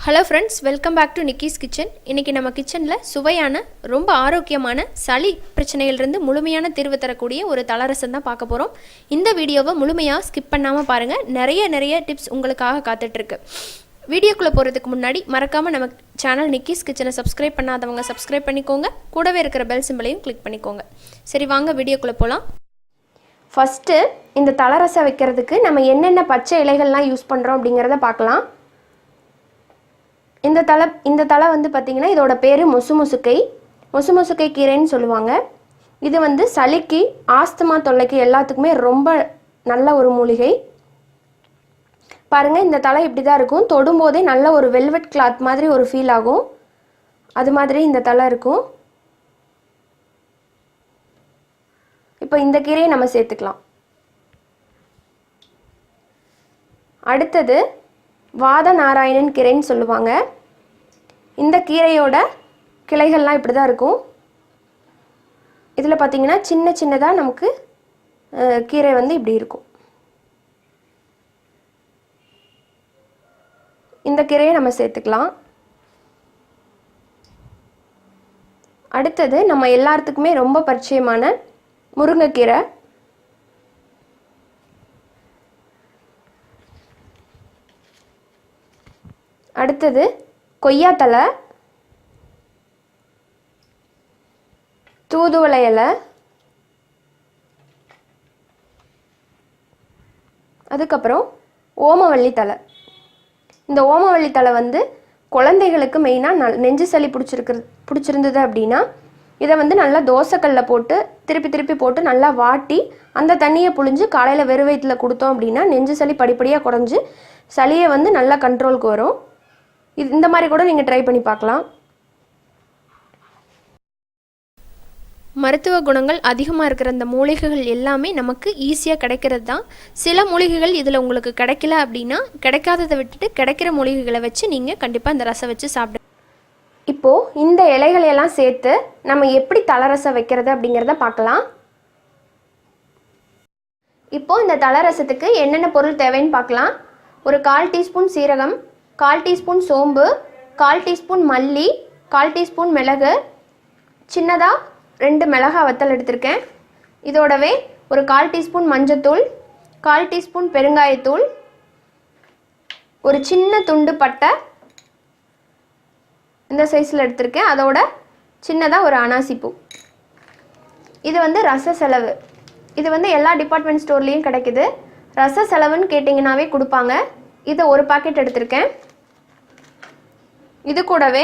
Hello friends, welcome back to Nikki's kitchen. இன்றைக்கி நம்ம கிச்சனில் சுவையான ரொம்ப ஆரோக்கியமான சளி பிரச்சனையிலிருந்து முழுமையான தீர்வு தரக்கூடிய ஒரு தலரசம் தான் பார்க்க போகிறோம். இந்த வீடியோவை முழுமையாக ஸ்கிப் பண்ணாமல் பாருங்கள். நிறைய டிப்ஸ் உங்களுக்காக காத்துட்ருக்கு. வீடியோக்குள்ளே போகிறதுக்கு முன்னாடி மறக்காமல் நம்ம சேனல் நிக்கிஸ் கிச்சனை சப்ஸ்கிரைப் பண்ணாதவங்க சப்ஸ்கிரைப் பண்ணிக்கோங்க. கூடவே இருக்கிற பெல் சிம்பிளையும் கிளிக் பண்ணிக்கோங்க. சரி, வாங்க வீடியோக்குள்ளே போகலாம். ஃபஸ்ட்டு இந்த தலரசம் வைக்கிறதுக்கு நம்ம என்னென்ன பச்சை இலைகள்லாம் யூஸ் பண்ணுறோம் அப்படிங்கிறத பார்க்கலாம். இந்த தலை வந்து பார்த்திங்கன்னா இதோட பேர் மொசுமுசுக்கை கீரைன்னு சொல்லுவாங்க. இது வந்து சளிக்கு, ஆஸ்துமா தொல்லைக்கு எல்லாத்துக்குமே ரொம்ப நல்ல ஒரு மூலிகை. பாருங்கள், இந்த தலை இப்படி தான் இருக்கும். தொடும்போதே நல்ல ஒரு வெல்வெட் கிளாத் மாதிரி ஒரு ஃபீல் ஆகும். அது மாதிரி இந்த தலை இருக்கும். இப்போ இந்த கீரையை நம்ம சேர்த்துக்கலாம். அடுத்தது வாத நாராயணன் கீரைன்னு சொல்லுவாங்க. இந்த கீரையோட கிளைகள்லாம் இப்படி தான் இருக்கும். இதில் பார்த்திங்கன்னா சின்னதாக நமக்கு கீரை வந்து இப்படி இருக்கும். இந்த கீரையை நம்ம சேர்த்துக்கலாம். அடுத்தது நம்ம எல்லாத்துக்குமே ரொம்ப பரிச்சயமான முருங்கைக்கீரை. அடுத்தது கொய்யாத்தலை, தூதுவளை இலை, அதுக்கப்புறம் ஓமவல்லி தலை. இந்த ஓமவல்லி தலை வந்து குழந்தைகளுக்கு மெயினாக நெஞ்சு சளி பிடிச்சிருந்தது அப்படின்னா இதை வந்து நல்லா தோசைக்கல்லில் போட்டு திருப்பி போட்டு நல்லா வாட்டி அந்த தண்ணியை புழிஞ்சு காலையில் வெறும் வயிற்றில் கொடுத்தோம் அப்படின்னா நெஞ்சு சளி படிப்படியாக குறைஞ்சி சளியை வந்து நல்லா கண்ட்ரோலுக்கு வரும். இந்த மாதிரி கூட நீங்கள் ட்ரை பண்ணி பார்க்கலாம். மருத்துவ குணங்கள் அதிகமாக இருக்கிற இந்த மூலிகைகள் எல்லாமே நமக்கு ஈஸியாக கிடைக்கிறது தான். சில மூலிகைகள் இதில் உங்களுக்கு கிடைக்கல அப்படின்னா கிடைக்காததை விட்டுட்டு கிடைக்கிற மூலிகைகளை வச்சு நீங்கள் கண்டிப்பாக இந்த ரசம் வச்சு சாப்பிடுங்க. இப்போது இந்த இலைகளையெல்லாம் சேர்த்து நம்ம எப்படி தலரசம் வைக்கிறது அப்படிங்கிறத பார்க்கலாம். இப்போது இந்த தலரசத்துக்கு என்னென்ன பொருள் தேவைன்னு பார்க்கலாம். ஒரு 1/4 டீஸ்பூன் சீரகம், 1/4 டீஸ்பூன் சோம்பு, 1/4 டீஸ்பூன் மல்லி, 1/4 டீஸ்பூன் மிளகு, சின்னதாக 2 மிளகாய் வத்தல் எடுத்திருக்கேன். இதோடவே ஒரு 1/4 டீஸ்பூன் மஞ்சத்தூள், 1/4 டீஸ்பூன் பெருங்காயத்தூள், ஒரு சின்ன துண்டு பட்டை இந்த சைஸில் எடுத்திருக்கேன். அதோட சின்னதாக ஒரு அனாசிப்பூ. இது வந்து ரச செலவு. இது வந்து எல்லா டிபார்ட்மெண்ட் ஸ்டோர்லேயும் கிடைக்குது. ரச செலவுன்னு கேட்டிங்கனாவே கொடுப்பாங்க. இதை ஒரு பாக்கெட் எடுத்திருக்கேன். இது கூடவே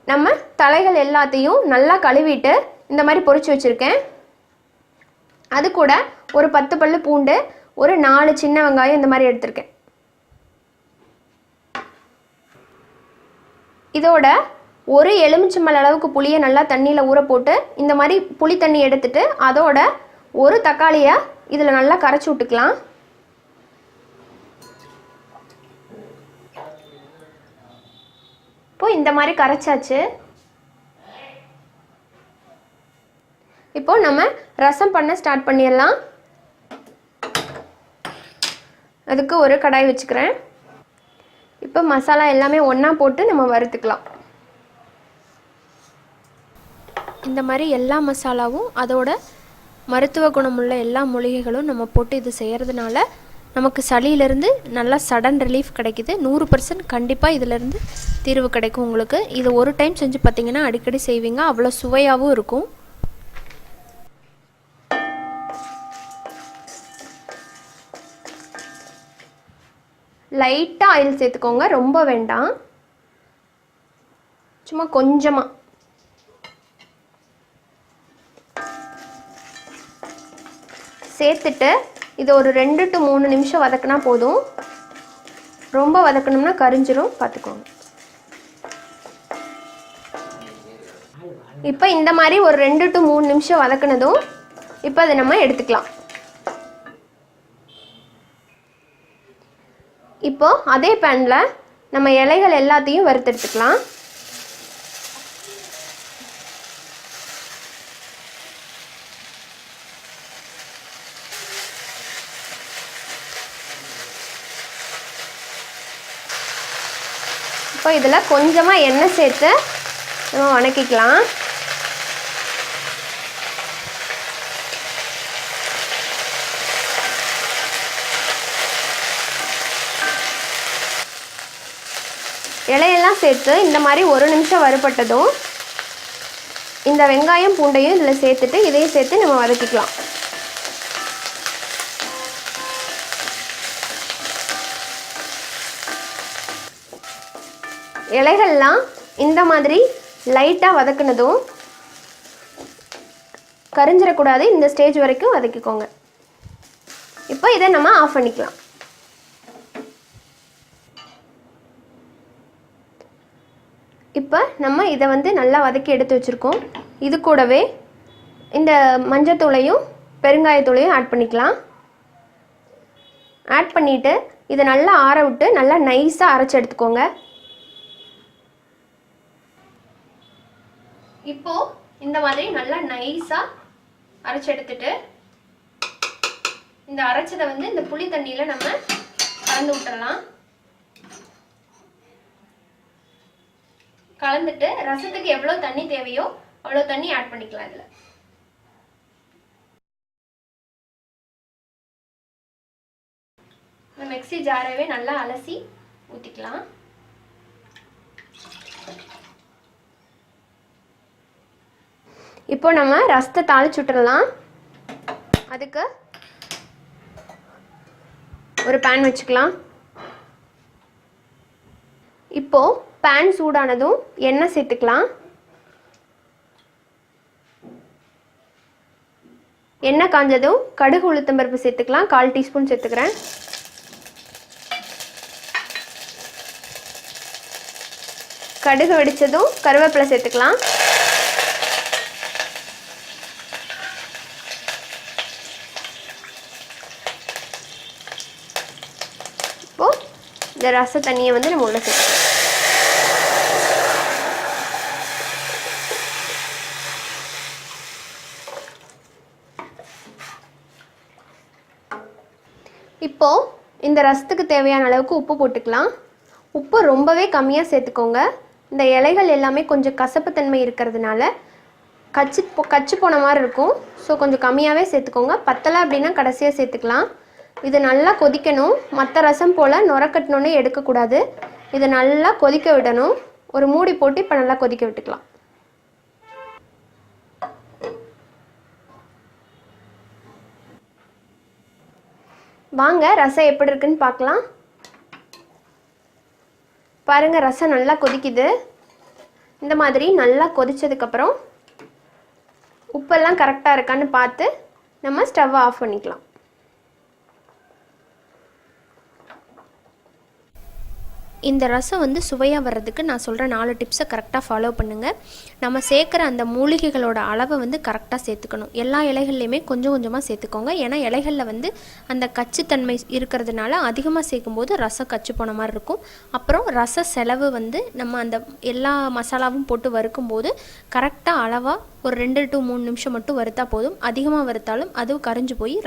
நம்ம தலைகள் எல்லாத்தையும் நல்லா கழுவிட்டு இந்த மாதிரி பொரிச்சு வச்சுருக்கேன். அது கூட ஒரு 10 பல்லு பூண்டு, ஒரு 4 சின்ன வெங்காயம் இந்த மாதிரி எடுத்திருக்கேன். இதோட ஒரு எலுமிச்சம்பழ அளவுக்கு புளியை நல்லா தண்ணியில் ஊற போட்டு இந்த மாதிரி புளி தண்ணி எடுத்துட்டு அதோட ஒரு தக்காளியை இதில் நல்லா கரைச்சி விட்டுக்கலாம். இப்போ இந்த மாதிரி கரைச்சாச்சு. இப்போ நம்ம ரசம் பண்ண ஸ்டார்ட் பண்ணிடலாம். அதுக்கு ஒரு கடாய் வச்சுக்கிறேன். இப்போ மசாலா எல்லாமே ஒன்றா போட்டு நம்ம வறுத்துக்கலாம். இந்த மாதிரி எல்லா மசாலாவும் அதோட மருத்துவ குணமுள்ள எல்லா மூலிகைகளும் நம்ம போட்டு இது செய்கிறதுனால நமக்கு சளியிலேருந்து நல்லா சடன் ரிலீஃப் கிடைக்குது. 100% கண்டிப்பாக இதிலேருந்து தீர்வு கிடைக்கும் உங்களுக்கு. இது ஒரு டைம் செஞ்சு பார்த்தீங்கன்னா அடிக்கடி செய்வீங்க. அவ்வளோ சுவையாகவும் இருக்கும். லைட்டாக ஆயில் சேர்த்துக்கோங்க, ரொம்ப வேண்டாம், சும்மா கொஞ்சமாக. சேர்த்துட்டு இதை ஒரு 2 to 3 நிமிஷம் வதக்கினா போதும். ரொம்ப வதக்கணும்னா கரிஞ்சிரும், பார்த்துக்கோங்க. இப்போ இந்த மாதிரி ஒரு 2 to 3 நிமிஷம் வதக்கினதும் இப்போ அதை நம்ம எடுத்துக்கலாம். இப்போ அதே பேனில் நம்ம இலைகள் எல்லாத்தையும் வறுத்தெடுத்துக்கலாம். இப்போ இதில் கொஞ்சமாக எண்ணெய் சேர்த்து நம்ம வணக்கிக்கலாம். இலையெல்லாம் சேர்த்து இந்த மாதிரி 1 நிமிஷம் வறுபட்டதும் இந்த வெங்காயம் பூண்டையும் இதில் சேர்த்துட்டு இதையும் சேர்த்து நம்ம வதக்கிக்கலாம். இலைகள்லாம் இந்த மாதிரி லைட்டாக வதக்குனதும் கரிஞ்சிடக்கூடாது, இந்த ஸ்டேஜ் வரைக்கும் வதக்கிக்கோங்க. இப்போ இதை நம்ம ஆஃப் பண்ணிக்கலாம். இப்போ நம்ம இதை வந்து நல்லா வதக்கி எடுத்து வச்சுருக்கோம். இது கூடவே இந்த மஞ்சத்தூளையும் பெருங்காயத்தூளையும் ஆட் பண்ணிக்கலாம். ஆட் பண்ணிவிட்டு இதை நல்லா ஆற விட்டு நல்லா நைஸாக அரைச்சி எடுத்துக்கோங்க. இப்போது இந்த மாதிரி நல்லா நைஸாக அரைச்சி எடுத்துட்டு இந்த அரைச்சதை வந்து இந்த புளி தண்ணியில் நம்ம கலந்து விட்டுறலாம். கலந்துட்டு ரசத்துக்கு எவ்வளோ தண்ணி தேவையோ அவ்வளோ தண்ணி ஆட் பண்ணிக்கலாம். இதில் இந்த மிக்ஸி ஜாரவே நல்லா அலசி ஊற்றிக்கலாம். இப்போ நம்ம ரசத்தை தாளிச்சு விட்டுறலாம். அதுக்கு ஒரு பேன் வச்சுக்கலாம். இப்போது பேன் சூடானதும் எண்ணெய் சேர்த்துக்கலாம். எண்ணெய் காஞ்சதும் கடுகு உளுத்தம்பருப்பு சேர்த்துக்கலாம். 1/4 டீஸ்பூன் சேர்த்துக்கிறேன். கடுகு வெடித்ததும் கருவேப்பிலை சேர்த்துக்கலாம். இப்போது இந்த ரச தண்ணியை வந்து நம்ம உள்ள சேர்த்துக்கலாம். இப்போது இந்த ரசத்துக்கு தேவையான அளவுக்கு உப்பு போட்டுக்கலாம். உப்பு ரொம்பவே கம்மியாக சேர்த்துக்கோங்க. இந்த இலைகள் எல்லாமே கொஞ்சம் கசப்புத்தன்மை இருக்கிறதுனால கச்சி போன மாதிரி இருக்கும். ஸோ கொஞ்சம் கம்மியாகவே சேர்த்துக்கோங்க. பத்தலை அப்படின்னா கடைசியாக சேர்த்துக்கலாம். இது நல்லா கொதிக்கணும். மற்ற ரசம் போல் நுரக்கட்டினோன்னே எடுக்கக்கூடாது. இதை நல்லா கொதிக்க விடணும். ஒரு மூடி போட்டு இப்போ நல்லா கொதிக்க விட்டுக்கலாம். வாங்க ரசம் எப்படி இருக்குன்னு பார்க்கலாம். பாருங்கள், ரசம் நல்லா கொதிக்குது. இந்த மாதிரி நல்லா கொதித்ததுக்கப்புறம் உப்பெல்லாம் கரெக்டாக இருக்கான்னு பார்த்து நம்ம ஸ்டவ்வை ஆஃப் பண்ணிக்கலாம். இந்த ரசம் வந்து சுவையாக வர்றதுக்கு நான் சொல்கிற 4 டிப்ஸை கரெக்டாக ஃபாலோ பண்ணுங்கள். நம்ம சேர்க்குற அந்த மூலிகைகளோட அளவை வந்து கரெக்டாக சேர்த்துக்கணும். எல்லா இலைகள்லையுமே கொஞ்சம் கொஞ்சமாக சேர்த்துக்கோங்க. ஏன்னா இலைகளில் வந்து அந்த கச்சித்தன்மை இருக்கிறதுனால அதிகமாக சேர்க்கும்போது ரசம் கச்சி போன மாதிரி இருக்கும். அப்புறம் ரச செலவு வந்து நம்ம அந்த எல்லா மசாலாவும் போட்டு வறுக்கும்போது கரெக்டாக அளவாக ஒரு 2 to 3 நிமிஷம் மட்டும் வறுத்தா போதும். அதிகமாக வறுத்தாலும் அதுவும் கரைஞ்சி போய்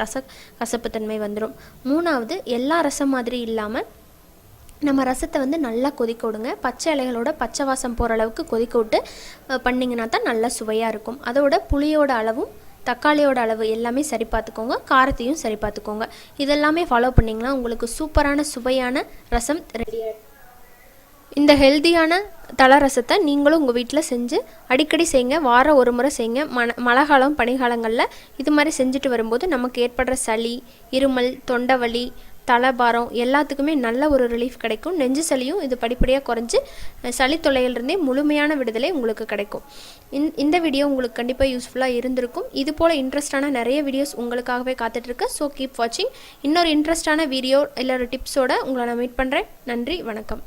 கசப்புத்தன்மை வந்துடும். 3வது, எல்லா ரசம் மாதிரி இல்லாமல் நம்ம ரசத்தை வந்து நல்லா கொதிக்க விடுங்க. பச்சை இலைகளோட பச்சை வாசம் போகிற அளவுக்கு கொதிக்க விட்டு பண்ணிங்கன்னா தான் நல்லா சுவையாக இருக்கும். அதோட புளியோட அளவும் தக்காளியோட அளவு எல்லாமே சரி பார்த்துக்கோங்க. காரத்தையும் சரி பார்த்துக்கோங்க. இதெல்லாமே ஃபாலோ பண்ணிங்கன்னா உங்களுக்கு சூப்பரான சுவையான ரசம் ரெடியாக. இந்த ஹெல்த்தியான தலை ரசத்தை நீங்களும் உங்கள் வீட்டில் செஞ்சு அடிக்கடி செய்யுங்க. வாரம் ஒரு முறை செய்யுங்க. மழை காலம் பனிகாலங்களில் இது மாதிரி செஞ்சுட்டு வரும்போது நமக்கு ஏற்படுற சளி, இருமல், தொண்டை வலி, தலைபாரம் எல்லாத்துக்குமே நல்ல ஒரு ரிலீஃப் கிடைக்கும். நெஞ்சு சளியும் இது படிப்படியாக குறைஞ்சி சளி தொல்லையிலிருந்தே முழுமையான விடுதலை உங்களுக்கு கிடைக்கும். இந்த வீடியோ உங்களுக்கு கண்டிப்பாக யூஸ்ஃபுல்லாக இருந்திருக்கும். இது போல் இன்ட்ரெஸ்டான நிறைய வீடியோஸ் உங்களுக்காகவே காத்துட்ருக்கு. ஸோ கீப் வாட்சிங். இன்னொரு இன்ட்ரெஸ்டான வீடியோ இல்லை ஒரு டிப்ஸோடு உங்களை நான் மீட் பண்ணுறேன். நன்றி, வணக்கம்.